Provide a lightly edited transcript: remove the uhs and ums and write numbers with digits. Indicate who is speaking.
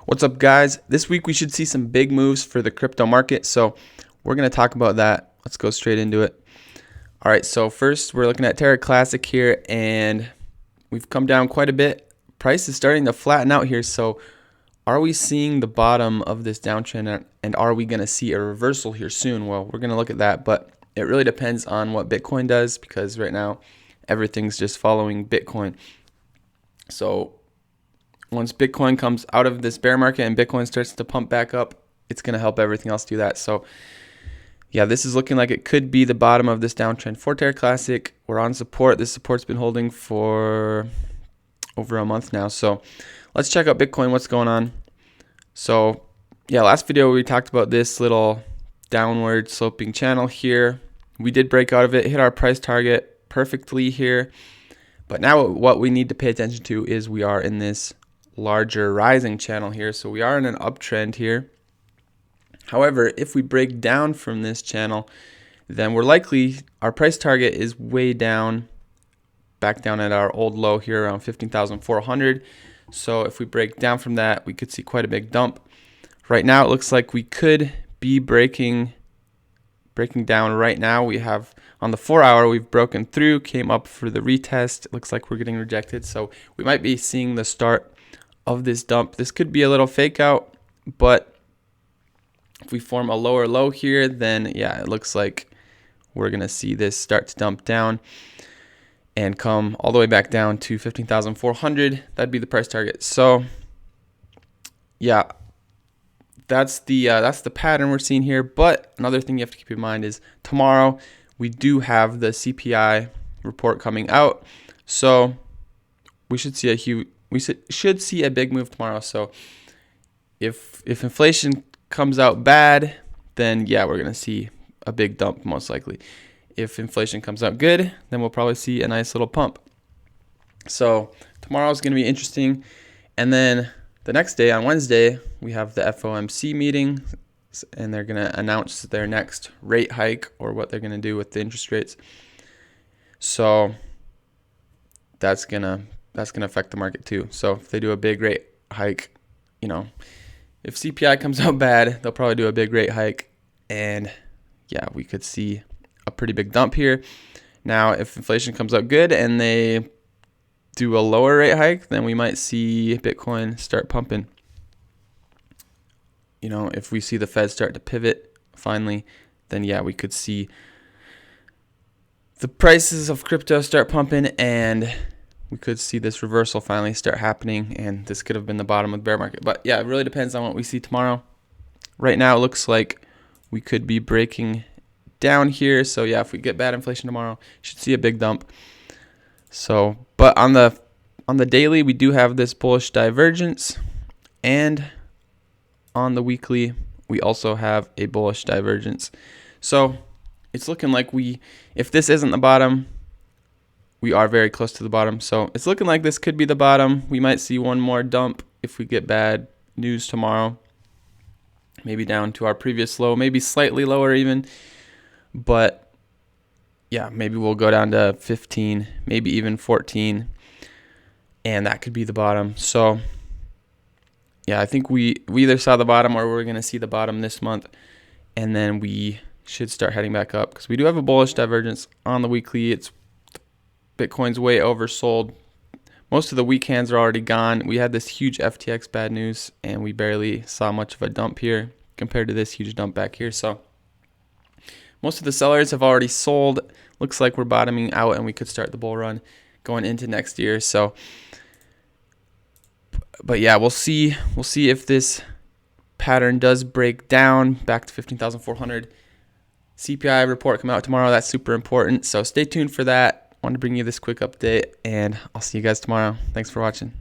Speaker 1: What's up, guys? This week we should see some big moves for the crypto market, so we're going to talk about that. Let's go straight into it. All right, so first we're looking at Terra Classic here, and we've come down quite a bit. Price is starting to flatten out here, so are we seeing the bottom of this downtrend, and are we going to see a reversal here soon? Well, we're going to look at that, but it really depends on what Bitcoin does, because right now everything's just following Bitcoin. So once Bitcoin comes out of this bear market and Bitcoin starts to pump back up, it's going to help everything else do that. So yeah, this is looking like it could be the bottom of this downtrend for Terra Classic. We're on support. This support's been holding for over a month now. So let's check out Bitcoin, what's going on. So yeah, last video we talked about this little downward sloping channel here. We did break out of it, hit our price target perfectly here. But now what we need to pay attention to is we are in this larger rising channel here. So we are in an uptrend here. However, if we break down from this channel, then we're likely, our price target is way down, back down at our old low here around 15,400. So if we break down from that, we could see quite a big dump. Right now it looks like we could be breaking down right now. We have on the 4-hour, we've broken through, came up for the retest. It looks like we're getting rejected. So we might be seeing the start of this dump. This could be a little fake out, but if we form a lower low here, then yeah, it looks like we're going to see this start to dump down and come all the way back down to 15,400. That'd be the price target. So yeah, that's the pattern we're seeing here. But another thing you have to keep in mind is tomorrow we do have the CPI report coming out, so we should see should see a big move tomorrow. So if inflation comes out bad, then yeah, we're gonna see a big dump most likely. If inflation comes out good, then we'll probably see a nice little pump. So tomorrow's gonna be interesting, and then the next day on Wednesday we have the FOMC meeting, and they're gonna announce their next rate hike or what they're gonna do with the interest rates. So that's gonna affect the market too. So if they do a big rate hike, if CPI comes out bad, they'll probably do a big rate hike, and yeah, we could see a pretty big dump here. Now, if inflation comes out good and they do a lower rate hike, then we might see Bitcoin start pumping. If we see the Fed start to pivot finally, then yeah, we could see the prices of crypto start pumping, and we could see this reversal finally start happening, and this could have been the bottom of the bear market. But yeah, it really depends on what we see tomorrow. Right now it looks like we could be breaking down here. So yeah, if we get bad inflation tomorrow, you should see a big dump. So, but on the daily, we do have this bullish divergence, and on the weekly, we also have a bullish divergence. So it's looking like if this isn't the bottom, we are very close to the bottom. So it's looking like this could be the bottom. We might see one more dump if we get bad news tomorrow. Maybe down to our previous low, maybe slightly lower even. But yeah, maybe we'll go down to 15, maybe even 14. And that could be the bottom. So yeah, I think we either saw the bottom or we're going to see the bottom this month. And then we should start heading back up, because we do have a bullish divergence on the weekly. Bitcoin's way oversold. Most of the weak hands are already gone. We had this huge FTX bad news, and we barely saw much of a dump here compared to this huge dump back here. So most of the sellers have already sold. Looks like we're bottoming out, and we could start the bull run going into next year. So, but yeah, we'll see if this pattern does break down back to 15,400. CPI report come out tomorrow. That's super important. So stay tuned for that. I wanted to bring you this quick update, and I'll see you guys tomorrow. Thanks for watching.